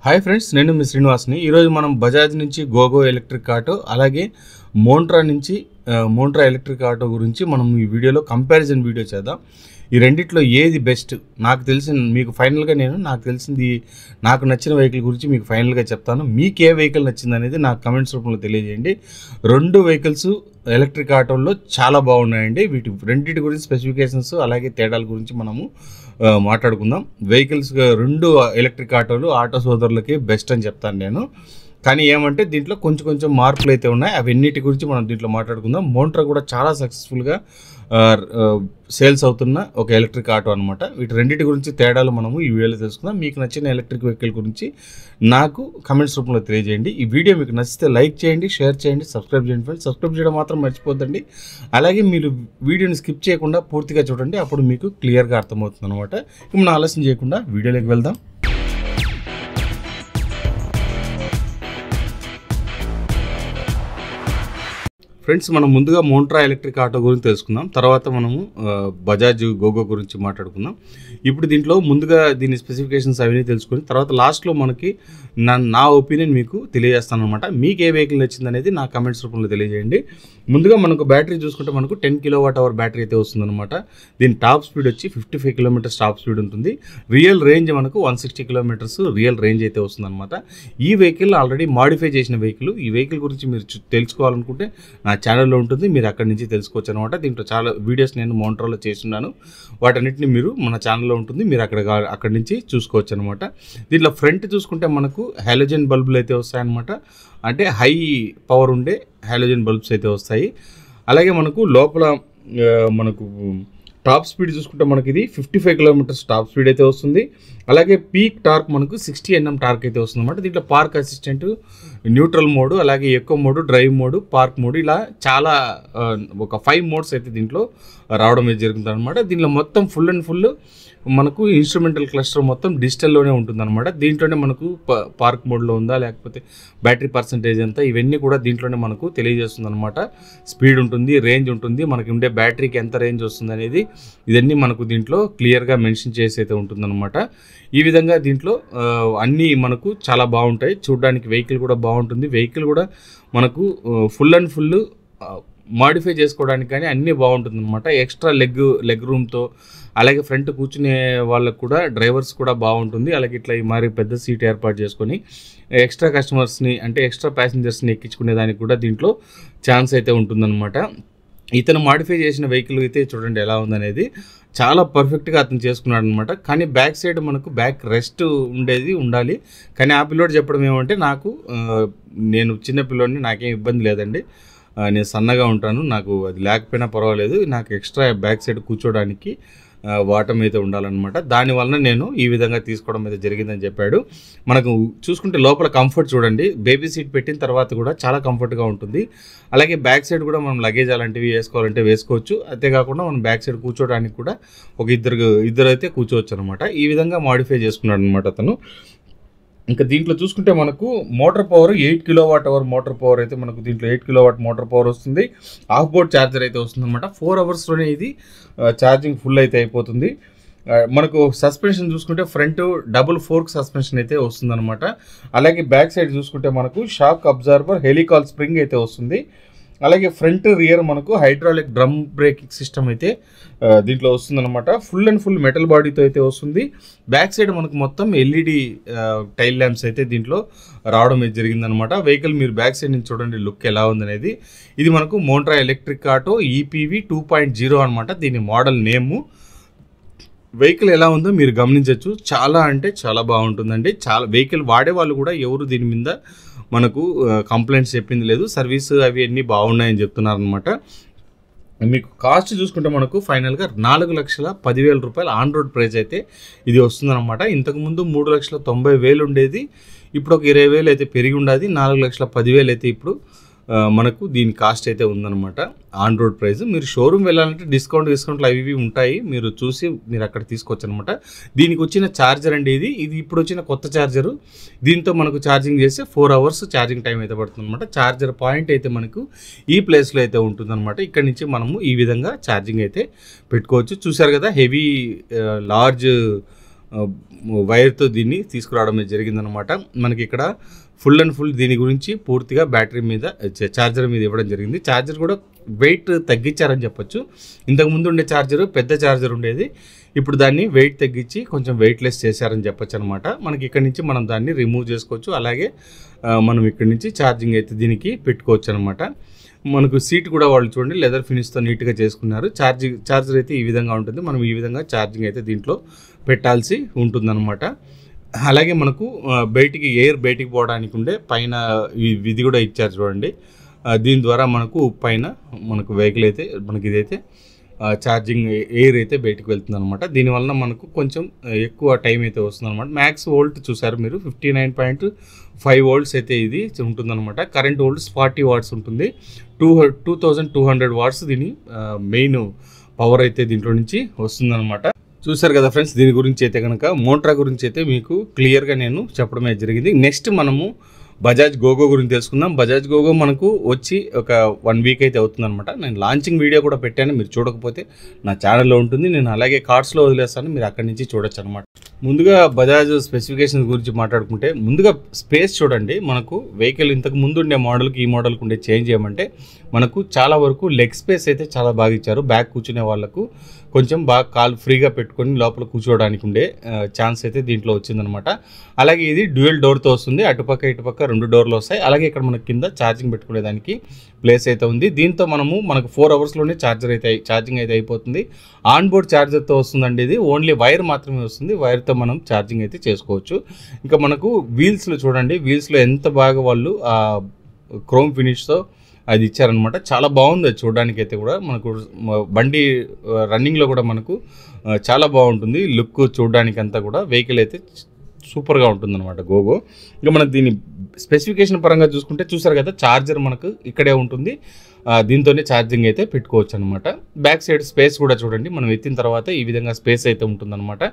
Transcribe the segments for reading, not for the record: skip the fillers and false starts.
Hi friends, నేను మీ శ్రీనివాస్ని. ఈరోజు మనం బజాజ్ నుంచి గోగో ఎలక్ట్రిక్ ఆటో, అలాగే మోంట్రా నుంచి మోంట్రా ఎలక్ట్రిక్ ఆటో గురించి మనం ఈ వీడియోలో కంపారిజన్ వీడియో చేద్దాం. ఈ రెండిట్లో ఏది బెస్ట్ నాకు తెలిసిన మీకు ఫైనల్గా నాకు తెలిసింది, నాకు నచ్చిన వెహికల్ గురించి మీకు ఫైనల్గా చెప్తాను. మీకు ఏ వెహికల్ నచ్చింది అనేది నాకు కమెంట్స్ రూపంలో తెలియజేయండి. రెండు వెహికల్స్ ఎలక్ట్రిక్ ఆటోల్లో చాలా బాగున్నాయండి. వీటి రెండింటి గురించి స్పెసిఫికేషన్స్ అలాగే తేడాల గురించి మనము మాట్లాడుకుందాం. వెహికల్స్ రెండు ఎలక్ట్రిక్ ఆటోలు ఆటో సోదరులకి బెస్ట్ అని చెప్తాను నేను. కానీ ఏమంటే దీంట్లో కొంచెం మార్పులు అయితే ఉన్నాయి. అవన్నిటి గురించి మనం దీంట్లో మాట్లాడుకుందాం. మోంట్రా కూడా చాలా సక్సెస్ఫుల్గా సేల్స్ అవుతున్న ఒక ఎలక్ట్రిక్ ఆటో అనమాట. వీటి రెండింటి గురించి తేడాలు మనము ఈ వీడియోలో తెలుసుకుందాం. మీకు నచ్చిన ఎలక్ట్రిక్ వెహికల్ గురించి నాకు కమెంట్స్ రూపంలో తెలియజేయండి. ఈ వీడియో మీకు నచ్చితే లైక్ చేయండి, షేర్ చేయండి, సబ్స్క్రైబ్ చేయండి ఫ్రెండ్స్. సబ్స్క్రైబ్ చేయడం మాత్రం మర్చిపోద్దండి. అలాగే మీరు వీడియోని స్కిప్ చేయకుండా పూర్తిగా చూడండి, అప్పుడు మీకు క్లియర్గా అర్థమవుతుంది అనమాట. ఇప్పుడు మనం ఆలస్యం చేయకుండా వీడియోలోకి వెళ్దాం. ఫ్రెండ్స్, మనం ముందుగా మోంట్రా ఎలక్ట్రిక్ ఆటో గురించి తెలుసుకుందాం. తర్వాత మనము బజాజ్ గోగో గురించి మాట్లాడుకుందాం. ఇప్పుడు దీంట్లో ముందుగా దీని స్పెసిఫికేషన్స్ అవన్నీ తెలుసుకొని తర్వాత లాస్ట్లో మనకి నా ఒపీనియన్ మీకు తెలియజేస్తాను అనమాట. మీకు ఏ వెహికల్ నచ్చింది అనేది నా కమెంట్స్ రూపంలో తెలియజేయండి. ముందుగా మనకు బ్యాటరీ చూసుకుంటే మనకు 10 kWh బ్యాటరీ అయితే వస్తుందన్నమాట. దీని టాప్ స్పీడ్ వచ్చి 55 km టాప్ స్పీడ్ ఉంటుంది. రియల్ రేంజ్ మనకు 160 km రియల్ రేంజ్ అయితే వస్తుందన్నమాట. ఈ వెహికల్ ఆల్రెడీ మాడిఫై చేసిన వెహికల్. ఈ వెహికల్ గురించి మీరు తెలుసుకోవాలనుకుంటే నా ఛానల్లో ఉంటుంది, మీరు అక్కడి నుంచి తెలుసుకోవచ్చు అనమాట. దీంట్లో చాలా వీడియోస్ నేను మోంట్రాలో చేస్తున్నాను, వాటన్నిటిని మీరు మన ఛానల్లో ఉంటుంది, మీరు అక్కడి నుంచి చూసుకోవచ్చు అనమాట. దీంట్లో ఫ్రంట్ చూసుకుంటే మనకు హాలోజన్ బల్బులు అయితే వస్తాయన్నమాట. అంటే హై పవర్ ఉండే హాలోజన్ బల్బ్స్ అయితే వస్తాయి. అలాగే మనకు లోపల మనకు టాప్ స్పీడ్ చూసుకుంటే మనకి ఇది 55 km టాప్ స్పీడ్ అయితే వస్తుంది. అలాగే పీక్ టార్క్ మనకు 60 Nm టార్క్ అయితే వస్తుంది అనమాట. దీంట్లో పార్క్ అసిస్టెంట్, న్యూట్రల్ మోడ్, అలాగే echo mode, drive mode, park mode, ఇలా చాలా ఒక 5 మోడ్స్ అయితే దీంట్లో రావడం అయితే జరుగుతుంది అనమాట. దీనిలో మొత్తం ఫుల్ అండ్ ఫుల్ మనకు ఇన్స్ట్రుమెంటల్ క్లస్టర్ మొత్తం డిజిటల్లోనే ఉంటుందన్నమాట. దీంట్లోనే మనకు పార్క్ మోడ్లో ఉందా లేకపోతే బ్యాటరీ పర్సంటేజ్ ఎంత, ఇవన్నీ కూడా దీంట్లోనే మనకు తెలియజేస్తుంది అనమాట. స్పీడ్ ఉంటుంది, రేంజ్ ఉంటుంది, మనకి ఉండే బ్యాటరీకి ఎంత రేంజ్ వస్తుంది అనేది ఇదన్నీ మనకు దీంట్లో క్లియర్గా మెన్షన్ చేసి అయితే ఉంటుందన్నమాట. ఈ విధంగా దీంట్లో అన్నీ మనకు చాలా బాగుంటాయి. చూడడానికి వెహికల్ కూడా బాగుంటుంది. వెహికల్ కూడా మనకు ఫుల్ అండ్ ఫుల్ మాడిఫై చేసుకోవడానికి కానీ అన్నీ బాగుంటుంది అనమాట. ఎక్స్ట్రా లెగ్ రూమ్తో, అలాగే ఫ్రంట్ కూర్చునే వాళ్ళకు కూడా డ్రైవర్స్ కూడా బాగుంటుంది. అలాగే ఇట్లా మరి పెద్ద సీట్ ఏర్పాటు చేసుకొని ఎక్స్ట్రా కస్టమర్స్ని అంటే ఎక్స్ట్రా ప్యాసింజర్స్ని ఎక్కించుకునే దానికి కూడా దీంట్లో ఛాన్స్ అయితే ఉంటుందన్నమాట. ఇతను మాడిఫై చేసిన వెహికల్ అయితే చూడండి ఎలా ఉందనేది, చాలా పర్ఫెక్ట్గా అతను చేసుకున్నాడు అనమాట. కానీ బ్యాక్ సైడ్ మనకు బ్యాక్ రెస్ట్ ఉండాలి. కానీ ఆ పిల్లోడు చెప్పడం ఏమంటే, నేను చిన్న పిల్లోడిని, నాకేం ఇబ్బంది లేదండి, నేను సన్నగా ఉంటాను, నాకు అది లేకపోయినా పర్వాలేదు, నాకు ఎక్స్ట్రా బ్యాక్ సైడ్ కూర్చోడానికి వాటం అయితే ఉండాలన్నమాట. దానివల్ల నేను ఈ విధంగా తీసుకోవడం అయితే జరిగిందని చెప్పాడు. మనకు చూసుకుంటే లోపల కంఫర్ట్ చూడండి, బేబీ సీట్ పెట్టిన తర్వాత కూడా చాలా కంఫర్ట్గా ఉంటుంది. అలాగే బ్యాక్ సైడ్ కూడా మనం లగేజ్ అలాంటివి వేసుకోవాలంటే వేసుకోవచ్చు. అంతేకాకుండా మనం బ్యాక్ సైడ్ కూర్చోడానికి కూడా ఒక ఇద్దరు అయితే కూర్చోవచ్చు అనమాట. ఈ విధంగా మాడిఫై చేసుకున్నాడు అనమాట అతను. ఇంకా దీంట్లో చూసుకుంటే మనకు motor power 8 kWh motor power అయితే మనకు దీంట్లో 8 kW మోటార్ పవర్ వస్తుంది. ఆఫ్ బోర్డ్ ఛార్జర్ అయితే వస్తుంది అనమాట. 4 అవర్స్లోనే ఇది ఛార్జింగ్ ఫుల్ అయితే అయిపోతుంది. మనకు సస్పెన్షన్ చూసుకుంటే ఫ్రంట్ డబుల్ ఫోర్క్ సస్పెన్షన్ అయితే వస్తుందన్నమాట. అలాగే బ్యాక్ సైడ్ చూసుకుంటే మనకు షాక్ అబ్జార్బర్, హెలికాల్ స్ప్రింగ్ అయితే వస్తుంది. అలాగే ఫ్రంట్ రియర్ మనకు హైడ్రాలిక్ డ్రమ్ బ్రేకింగ్ సిస్టమ్ అయితే దీంట్లో వస్తుందన్నమాట. ఫుల్ అండ్ ఫుల్ మెటల్ బాడీతో అయితే వస్తుంది. బ్యాక్ సైడ్ మనకు మొత్తం ఎల్ఈడి టైల్ ల్యాంప్స్ అయితే దీంట్లో రావడం అయితే జరిగిందనమాట. వెహికల్ మీరు బ్యాక్ సైడ్ నుంచి చూడండి లుక్ ఎలా ఉందనేది. ఇది మనకు మోంట్రా ఎలక్ట్రిక్ ఆటో ఈపీవీ 2.0 అనమాట దీని మోడల్ నేము. వెహికల్ ఎలా ఉందో మీరు గమనించవచ్చు. చాలా అంటే చాలా బాగుంటుందండి. చాలా వెహికల్ వాడే వాళ్ళు కూడా ఎవరు దీని మీద మనకు కంప్లైంట్స్ చెప్పింది లేదు. సర్వీస్ అవి అన్నీ బాగున్నాయని చెప్తున్నారు అనమాట. మీకు కాస్ట్ చూసుకుంటే మనకు ఫైనల్గా 4,10,000 రూపాయలు ఆన్ రోడ్ ప్రైస్ అయితే ఇది వస్తుందన్నమాట. ఇంతకుముందు 3,90,000 ఉండేది, ఇప్పుడు ఒక 20,000 అయితే పెరిగి ఉండేది. 4,10,000 అయితే ఇప్పుడు మనకు దీని కాస్ట్ అయితే ఉందన్నమాట ఆన్ రోడ్ ప్రైస్. మీరు షోరూమ్ వెళ్ళాలంటే డిస్కౌంట్లు అవి ఉంటాయి, మీరు చూసి మీరు అక్కడ తీసుకోవచ్చు అనమాట. దీనికి వచ్చిన ఛార్జర్ అండి ఇది ఇప్పుడు వచ్చిన కొత్త ఛార్జరు. దీంతో మనకు ఛార్జింగ్ చేస్తే 4 అవర్స్ ఛార్జింగ్ టైం అయితే పడుతుంది అనమాట. ఛార్జర్ పాయింట్ అయితే మనకు ఈ ప్లేస్లో అయితే ఉంటుందన్నమాట. ఇక్కడ నుంచి మనము ఈ విధంగా ఛార్జింగ్ అయితే పెట్టుకోవచ్చు. చూసారు కదా, హెవీ లార్జ్ వైర్తో దీన్ని తీసుకురావడం జరిగిందనమాట. మనకి ఇక్కడ ఫుల్ అండ్ ఫుల్ దీని గురించి పూర్తిగా బ్యాటరీ మీద ఛార్జర్ మీద ఇవ్వడం జరిగింది. ఛార్జర్ కూడా వెయిట్ తగ్గించారని చెప్పొచ్చు. ఇంతకుముందు ఉండే ఛార్జర్ పెద్ద ఛార్జర్ ఉండేది, ఇప్పుడు దాన్ని వెయిట్ తగ్గించి కొంచెం వెయిట్లెస్ చేశారని చెప్పొచ్చు అనమాట. మనకి ఇక్కడ నుంచి మనం దాన్ని రిమూవ్ చేసుకోవచ్చు, అలాగే మనం ఇక్కడ నుంచి ఛార్జింగ్ అయితే దీనికి పెట్టుకోవచ్చు అనమాట. మనకు సీట్ కూడా వాళ్ళు చూడండి లెదర్ ఫినిష్తో నీట్గా చేసుకున్నారు. ఛార్జర్ అయితే ఈ విధంగా ఉంటుంది. మనం ఈ విధంగా ఛార్జింగ్ అయితే దీంట్లో పెట్టాల్సి ఉంటుందన్నమాట. అలాగే మనకు ఎయిర్ బయటికి పోవడానికి ఉండే పైన ఇది కూడా ఇచ్చారు చూడండి. దీని ద్వారా మనకు పైన మనకు వెహికల్ అయితే మనకి ఇదైతే ఛార్జింగ్ ఎయిర్ అయితే బయటికి వెళ్తుంది అనమాట. దీనివల్ల మనకు కొంచెం ఎక్కువ టైం అయితే వస్తుంది అనమాట. మ్యాక్స్ వోల్ట్ చూసారు మీరు 59.5 వోల్ట్స్ అయితే ఇది ఉంటుందన్నమాట. కరెంట్ వోల్ట్స్ 40 వాట్స్ ఉంటుంది. 2200 వాట్స్ దీని మెయిన్ పవర్ అయితే దీంట్లో నుంచి వస్తుందన్నమాట. చూసారు కదా ఫ్రెండ్స్, దీని గురించి అయితే కనుక మోట్రా గురించి అయితే మీకు క్లియర్గా నేను చెప్పడమే జరిగింది. నెక్స్ట్ మనము బజాజ్ గోగో గురించి తెలుసుకుందాం. బజాజ్ గోగో మనకు వచ్చి ఒక 1 వీక్ అయితే అవుతుందన్నమాట. నేను లాంచింగ్ వీడియో కూడా పెట్టాను, మీరు చూడకపోతే నా ఛానల్లో ఉంటుంది. నేను అలాగే కార్డ్స్లో వదిలేస్తాను, మీరు అక్కడి నుంచి చూడొచ్చు అనమాట. ముందుగా బజాజ్ స్పెసిఫికేషన్స్ గురించి మాట్లాడుకుంటే ముందుగా స్పేస్ చూడండి. మనకు వెహికల్ ఇంతకు ముందు ఉండే మోడల్కి ఈ మోడల్కి ఉండే చేంజ్ చేయమంటే మనకు చాలా వరకు లెగ్ స్పేస్ అయితే చాలా బాగా ఇచ్చారు. బ్యాక్ కూర్చునే వాళ్ళకు కొంచెం బాగా కాలు ఫ్రీగా పెట్టుకొని లోపల కూర్చోవడానికి ఉండే ఛాన్స్ అయితే దీంట్లో వచ్చిందనమాట. అలాగే ఇది డ్యూయల్ డోర్తో వస్తుంది, అటుపక్క ఇటుపక్క 2 డోర్లు వస్తాయి. అలాగే ఇక్కడ మనకి కింద ఛార్జింగ్ పెట్టుకునేదానికి ప్లేస్ అయితే ఉంది. దీంతో మనకు 4 అవర్స్లోనే ఛార్జింగ్ అయితే అయిపోతుంది. ఆన్ బోర్డ్ ఛార్జర్తో వస్తుందండి. ఇది ఓన్లీ వైర్ మాత్రమే వస్తుంది, వైర్తో మనం ఛార్జింగ్ అయితే చేసుకోవచ్చు. ఇంకా మనకు వీల్స్లో చూడండి, వీల్స్లో ఎంత బాగా వాళ్ళు క్రోమ్ ఫినిష్తో అది ఇచ్చారనమాట. చాలా బాగుంది అది చూడడానికి అయితే కూడా. మనకు బండి రన్నింగ్లో కూడా మనకు చాలా బాగుంటుంది లుక్ చూడడానికి అంతా కూడా. వెహికల్ అయితే సూపర్గా ఉంటుందన్నమాట గోగో. ఇంకా మనకు దీని స్పెసిఫికేషన్ పరంగా చూసుకుంటే చూసారు కదా, ఛార్జర్ మనకు ఇక్కడే ఉంటుంది. దీంతోనే ఛార్జింగ్ అయితే పెట్టుకోవచ్చు అనమాట. బ్యాక్ సైడ్ స్పేస్ కూడా చూడండి, మనం ఎత్తిన తర్వాత ఈ విధంగా స్పేస్ అయితే ఉంటుందన్నమాట.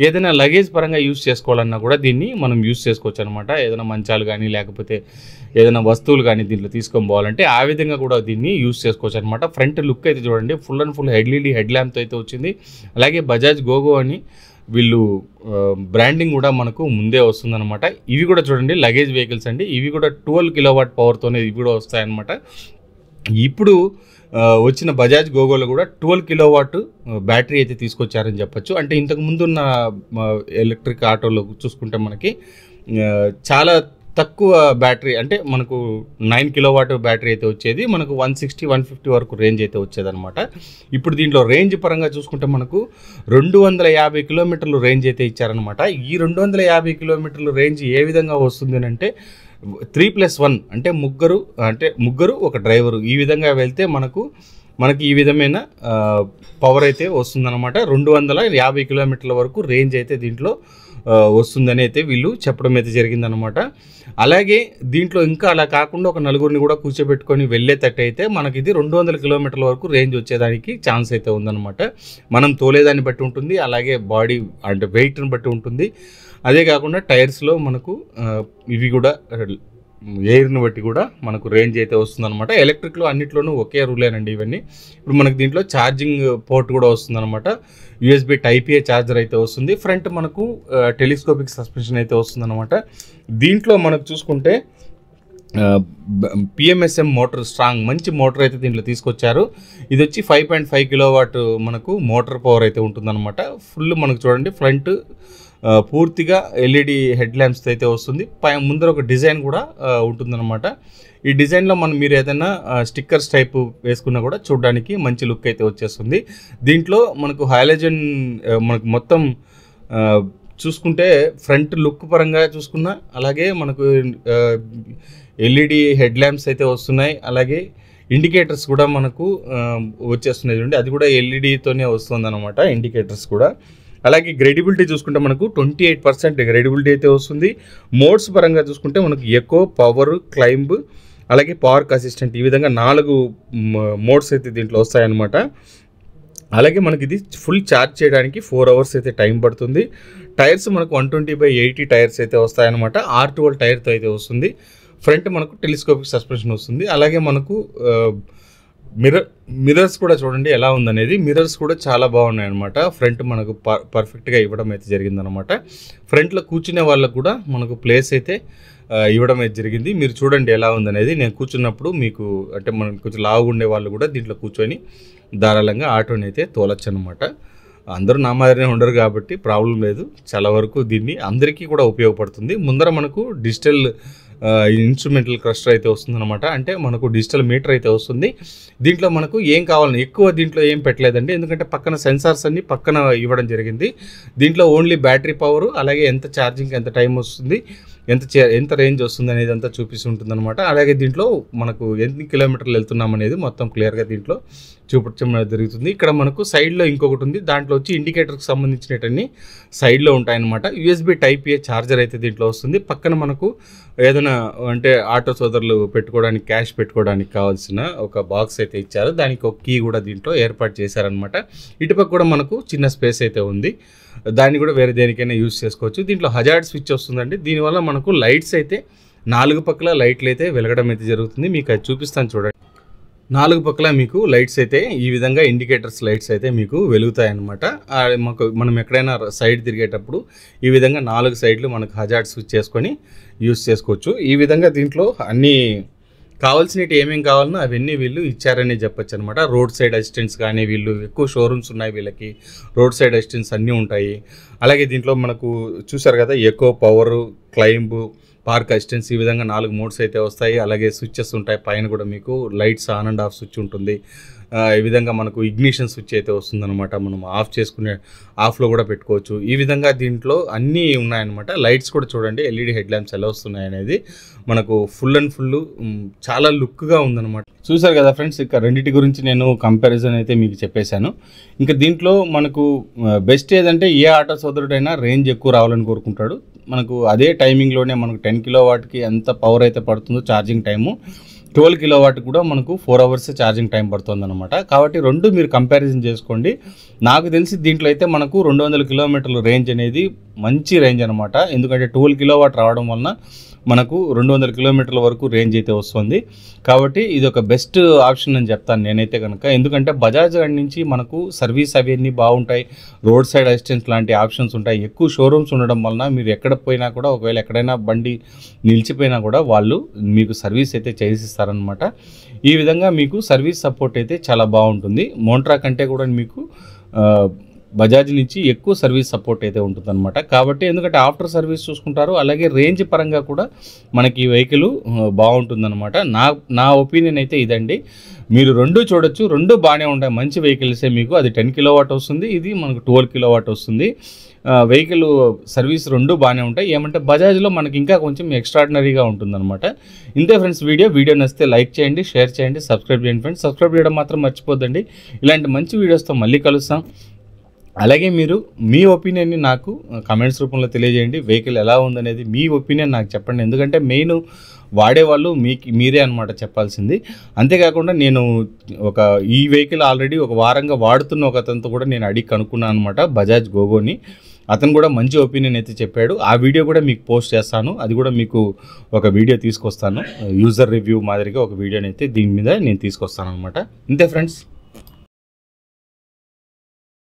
ఏదైనా లగేజ్ పరంగా యూజ్ చేసుకోవాలన్నా కూడా దీన్ని మనం యూజ్ చేసుకోవచ్చు అనమాట. ఏదైనా మంచాలు కానీ లేకపోతే ఏదైనా వస్తువులు కానీ దీంట్లో తీసుకొని పోవాలంటే ఆ విధంగా కూడా దీన్ని యూజ్ చేసుకోవచ్చు అనమాట. ఫ్రంట్ లుక్ అయితే చూడండి, full and full LED head ల్యాంప్తో అయితే వచ్చింది. అలాగే బజాజ్ గోగో అని వీళ్ళు బ్రాండింగ్ కూడా మనకు ముందే వస్తుందన్నమాట. ఇవి కూడా చూడండి లగేజ్ వెహికల్స్ అండి. ఇవి కూడా 12 కిలోవాట్ పవర్తోనే ఇవి కూడా వస్తాయన్నమాట. ఇప్పుడు వచ్చిన బజాజ్ గోగోలో కూడా 12 కిలోవాట్ బ్యాటరీ అయితే తీసుకొచ్చారని చెప్పొచ్చు. అంటే ఇంతకు ముందున్న ఎలక్ట్రిక్ ఆటోలో చూసుకుంటే మనకి చాలా తక్కువ బ్యాటరీ, అంటే మనకు 9 కిలోవాట్ బ్యాటరీ అయితే వచ్చేది, మనకు 160-150 వరకు రేంజ్ అయితే వచ్చేదన్నమాట. ఇప్పుడు దీంట్లో రేంజ్ పరంగా చూసుకుంటే మనకు 250 కిలోమీటర్లు రేంజ్ అయితే ఇచ్చారనమాట. ఈ 250 కిలోమీటర్లు రేంజ్ ఏ విధంగా వస్తుంది అంటే 3+1 అంటే ముగ్గురు ఒక డ్రైవరు, ఈ విధంగా వెళ్తే మనకి ఈ విధమైన పవర్ అయితే వస్తుందన్నమాట. 250 కిలోమీటర్ల వరకు రేంజ్ అయితే దీంట్లో వస్తుందని అయితే వీళ్ళు చెప్పడం అయితే జరిగిందనమాట. అలాగే దీంట్లో ఇంకా అలా కాకుండా ఒక నలుగురిని కూడా కూర్చోబెట్టుకొని వెళ్ళేటట్టు అయితే మనకి ఇది 200 కిలోమీటర్ల వరకు రేంజ్ వచ్చేదానికి ఛాన్స్ అయితే ఉందన్నమాట. మనం తోలేదాన్ని బట్టి ఉంటుంది, అలాగే బాడీ అంటే వెయిట్ని బట్టి ఉంటుంది. అదే కాకుండా టైర్స్లో మనకు ఇవి కూడా ఎయిర్ని బట్టి కూడా మనకు రేంజ్ అయితే వస్తుందన్నమాట. ఎలక్ట్రిక్లో అన్నిట్లోనూ ఒకే రూలేనండి ఇవన్నీ. ఇప్పుడు మనకు దీంట్లో ఛార్జింగ్ పోర్ట్ కూడా వస్తుందన్నమాట. USB Type-A ఛార్జర్ అయితే వస్తుంది. ఫ్రంట్ మనకు టెలిస్కోపిక్ సస్పెన్షన్ అయితే వస్తుందన్నమాట. దీంట్లో మనకు చూసుకుంటే PMSM మోటార్, స్ట్రాంగ్ మంచి మోటార్ అయితే దీంట్లో తీసుకొచ్చారు. ఇది వచ్చి 5.5 కిలోవాట్ మనకు మోటార్ పవర్ అయితే ఉంటుందన్నమాట. ఫుల్ మనకు చూడండి ఫ్రంట్ పూర్తిగా LED హెడ్ ల్యాంప్స్ అయితే వస్తుంది. ముందర ఒక డిజైన్ కూడా ఉంటుందన్నమాట. ఈ డిజైన్లో మీరు ఏదైనా స్టిక్కర్స్ టైప్ వేసుకున్నా కూడా చూడడానికి మంచి లుక్ అయితే వచ్చేస్తుంది. దీంట్లో మనకు హాలోజన్ మనకు మొత్తం చూసుకుంటే ఫ్రంట్ లుక్ పరంగా చూసుకున్నా, అలాగే మనకు LED హెడ్ ల్యాంప్స్ అయితే వస్తున్నాయి. అలాగే ఇండికేటర్స్ కూడా మనకు వచ్చేస్తున్నాయి చూడండి, అది కూడా LEDతోనే వస్తుంది అనమాట ఇండికేటర్స్ కూడా. అలాగే గ్రేడబిలిటీ చూసుకుంటే మనకు 28% గ్రేడబిలిటీ అయితే వస్తుంది. మోడ్స్ పరంగా చూసుకుంటే మనకు ఎకో, పవర్, క్లైంబ్, అలాగే పార్క్ అసిస్టెంట్, ఈ విధంగా 4 మోడ్స్ అయితే దీంట్లో వస్తాయన్నమాట. అలాగే మనకి ఇది ఫుల్ ఛార్జ్ చేయడానికి 4 అవర్స్ అయితే టైం పడుతుంది. టైర్స్ మనకు 120/80 టైర్స్ అయితే వస్తాయన్నమాట. R12 టైర్తో అయితే వస్తుంది. ఫ్రంట్ మనకు టెలిస్కోపిక్ సస్పెన్షన్ వస్తుంది. అలాగే మనకు మిర్రర్స్ కూడా చూడండి ఎలా ఉందనేది. మిర్రర్స్ కూడా చాలా బాగున్నాయి అనమాట. ఫ్రంట్ మనకు పర్ఫెక్ట్గా ఇవ్వడం అయితే జరిగిందనమాట. ఫ్రంట్లో కూర్చునే వాళ్ళకు కూడా మనకు ప్లేస్ అయితే ఇవ్వడం అయితే జరిగింది. మీరు చూడండి ఎలా ఉందనేది. నేను కూర్చున్నప్పుడు మీకు అంటే మనం కొంచెం లావుగా ఉండే వాళ్ళు కూడా దీంట్లో కూర్చొని ధారాళంగా ఆటోని అయితే తోలచ్చు అనమాట. అందరూ నా మాదిరినే ఉండరు కాబట్టి ప్రాబ్లం లేదు. చాలా వరకు దీన్ని అందరికీ కూడా ఉపయోగపడుతుంది. ముందర మనకు డిజిటల్ ఇన్స్ట్రుమెంటల్ క్లస్టర్ అయితే వస్తుందన్నమాట. అంటే మనకు డిజిటల్ మీటర్ అయితే వస్తుంది. దీంట్లో మనకు ఏం కావాలని ఎక్కువ దీంట్లో ఏం పెట్టలేదండి, ఎందుకంటే పక్కన సెన్సార్స్ అన్ని పక్కన ఇవ్వడం జరిగింది. దీంట్లో ఓన్లీ బ్యాటరీ పవరు, అలాగే ఎంత ఛార్జింగ్ ఎంత టైం వస్తుంది, ఎంత రేంజ్ వస్తుంది అనేది అంతా చూపిస్తూ ఉంటుంది అనమాట. అలాగే దీంట్లో మనకు ఎన్ని కిలోమీటర్లు వెళ్తున్నాం అనేది మొత్తం క్లియర్గా దీంట్లో చూపించడం జరుగుతుంది. ఇక్కడ మనకు సైడ్లో ఇంకొకటి ఉంది, దాంట్లో వచ్చి ఇండికేటర్కి సంబంధించినవన్నీ సైడ్లో ఉంటాయన్నమాట. యూఎస్బి టైప్ ఏ ఛార్జర్ అయితే దీంట్లో వస్తుంది. పక్కన మనకు ఏదైనా అంటే ఆటో సోదరులు పెట్టుకోవడానికి క్యాష్ పెట్టుకోవడానికి కావాల్సిన ఒక బాక్స్ అయితే ఇచ్చారు. దానికి ఒక కీ కూడా దీంట్లో ఏర్పాటు చేశారనమాట. ఇటుపక్క కూడా మనకు చిన్న స్పేస్ అయితే ఉంది, దాన్ని కూడా వేరే దేనికైనా యూజ్ చేసుకోవచ్చు. దీంట్లో హజార్డ్ స్విచ్ వస్తుందండి. దీనివల్ల మనకు లైట్స్ అయితే 4 పక్కల లైట్లు అయితే వెలగడం అయితే జరుగుతుంది. మీకు అది చూపిస్తాను చూడండి. 4 పక్కల మీకు లైట్స్ అయితే ఈ విధంగా ఇండికేటర్స్ లైట్స్ అయితే మీకు వెలుగుతాయి అన్నమాట. మనం ఎక్కడైనా సైడ్ తిరిగేటప్పుడు ఈ విధంగా 4 సైడ్లు మనకు హజార్డ్ స్విచ్ చేసుకొని యూజ్ చేసుకోవచ్చు. ఈ విధంగా దీంట్లో అన్నీ కావాల్సినవి ఏమేమి కావాలనో అవన్నీ వీళ్ళు ఇచ్చారని చెప్పొచ్చు అనమాట. రోడ్ సైడ్ అసిస్టెంట్స్ కానీ, వీళ్ళు ఎక్కువ షోరూమ్స్ ఉన్నాయి వీళ్ళకి, రోడ్ సైడ్ అసిస్టెంట్స్ అన్నీ ఉంటాయి. అలాగే దీంట్లో మనకు చూసారు కదా eco, power, climb, park assistance, ఈ విధంగా 4 మోడ్స్ అయితే వస్తాయి. అలాగే స్విచ్చెస్ ఉంటాయి. పైన కూడా మీకు lights on and off switch ఉంటుంది. ఈ విధంగా మనకు ఇగ్నిషన్ స్విచ్ అయితే వస్తుందన్నమాట. మనం ఆఫ్లో కూడా పెట్టుకోవచ్చు. ఈ విధంగా దీంట్లో అన్నీ ఉన్నాయన్నమాట. లైట్స్ కూడా చూడండి, ఎల్ఈడి హెడ్ ల్యాంప్స్ ఎలా వస్తున్నాయి అనేది మనకు ఫుల్ అండ్ ఫుల్ చాలా లుక్గా ఉందన్నమాట. చూసారు కదా ఫ్రెండ్స్, ఇక రెండింటి గురించి నేను కంపారిజన్ అయితే మీకు చెప్పేశాను. ఇంకా దీంట్లో మనకు బెస్ట్ ఏదంటే ఏ ఆటో సోదరుడైనా రేంజ్ ఎక్కువ రావాలని కోరుకుంటాడు. మనకు అదే టైమింగ్లోనే మనకు 10 కిలోవాట్కి ఎంత పవర్ అయితే పడుతుందో ఛార్జింగ్ టైము, 12 కిలోవాట్ కూడా మనకు 4 అవర్స్ ఛార్జింగ్ టైం పడుతుంది అనమాట. కాబట్టి రెండు మీరు కంపారిజన్ చేసుకోండి. నాకు తెలిసి దీంట్లో అయితే మనకు 200 కిలోమీటర్ల రేంజ్ అనేది మంచి రేంజ్ అనమాట. ఎందుకంటే 12 కిలోవాట్ రావడం వలన మనకు 200 కిలోమీటర్ల వరకు రేంజ్ అయితే వస్తుంది. కాబట్టి ఇది ఒక బెస్ట్ ఆప్షన్ అని చెప్తాను నేనైతే కనుక. ఎందుకంటే బజాజ్ నుంచి మనకు సర్వీస్ అవన్నీ బాగుంటాయి, రోడ్ సైడ్ అసిస్టెన్స్ లాంటి ఆప్షన్స్ ఉంటాయి. ఎక్కువ షోరూమ్స్ ఉండడం వలన మీరు ఎక్కడ పోయినా కూడా, ఒకవేళ ఎక్కడైనా బండి నిలిచిపోయినా కూడా వాళ్ళు మీకు సర్వీస్ అయితే చేసిస్తారనమాట. ఈ విధంగా మీకు సర్వీస్ సపోర్ట్ అయితే చాలా బాగుంటుంది. మోంట్రా కంటే కూడా మీకు బజాజ్ నుంచి ఎక్కువ సర్వీస్ సపోర్ట్ అయితే ఉంటుందన్నమాట. కాబట్టి ఎందుకంటే ఆఫ్టర్ సర్వీస్ చూసుకుంటారు, అలాగే రేంజ్ పరంగా కూడా మనకి ఈ వెహికల్ బాగుంటుందన్నమాట. నా ఒపీనియన్ అయితే ఇదండి. మీరు రెండు చూడొచ్చు, రెండు బాగానే ఉంటాయి, మంచి వెహికల్సే. మీకు అది 10 కిలోవాట్ వస్తుంది, ఇది మనకు 12 కిలోవాట్ వస్తుంది. వెహికల్ సర్వీస్ రెండు బాగానే ఉంటాయి. ఏమంటే బజాజ్లో మనకి ఇంకా కొంచెం ఎక్స్ట్రాడినరీగా ఉంటుందన్నమాట. ఇంతే ఫ్రెండ్స్, వీడియో నచ్చితే లైక్ చేయండి, షేర్ చేయండి, సబ్స్క్రైబ్ చేయండి ఫ్రెండ్స్. సబ్స్క్రైబ్ చేయడం మాత్రం మర్చిపోద్దండి. ఇలాంటి మంచి వీడియోస్తో మళ్ళీ కలుస్తాం. అలాగే మీరు మీ ఒపీనియన్ని నాకు కమెంట్స్ రూపంలో తెలియజేయండి. వెహికల్ ఎలా ఉందనేది మీ ఒపీనియన్ నాకు చెప్పండి. ఎందుకంటే మెయిన్ వాడేవాళ్ళు మీరే అనమాట చెప్పాల్సింది. అంతేకాకుండా నేను ఈ వెహికల్ ఆల్రెడీ ఒక వారంగా వాడుతున్న ఒక అతనితో కూడా నేను అడిగి కనుక్కున్నాను అనమాట, బజాజ్ గోగోని. అతను కూడా మంచి ఒపీనియన్ అయితే చెప్పాడు. ఆ వీడియో కూడా మీకు పోస్ట్ చేస్తాను. అది కూడా మీకు ఒక వీడియో తీసుకొస్తాను, యూజర్ రివ్యూ మాదిరిగా ఒక వీడియోని అయితే దీని మీద నేను తీసుకొస్తాను అనమాట. ఇంతే ఫ్రెండ్స్.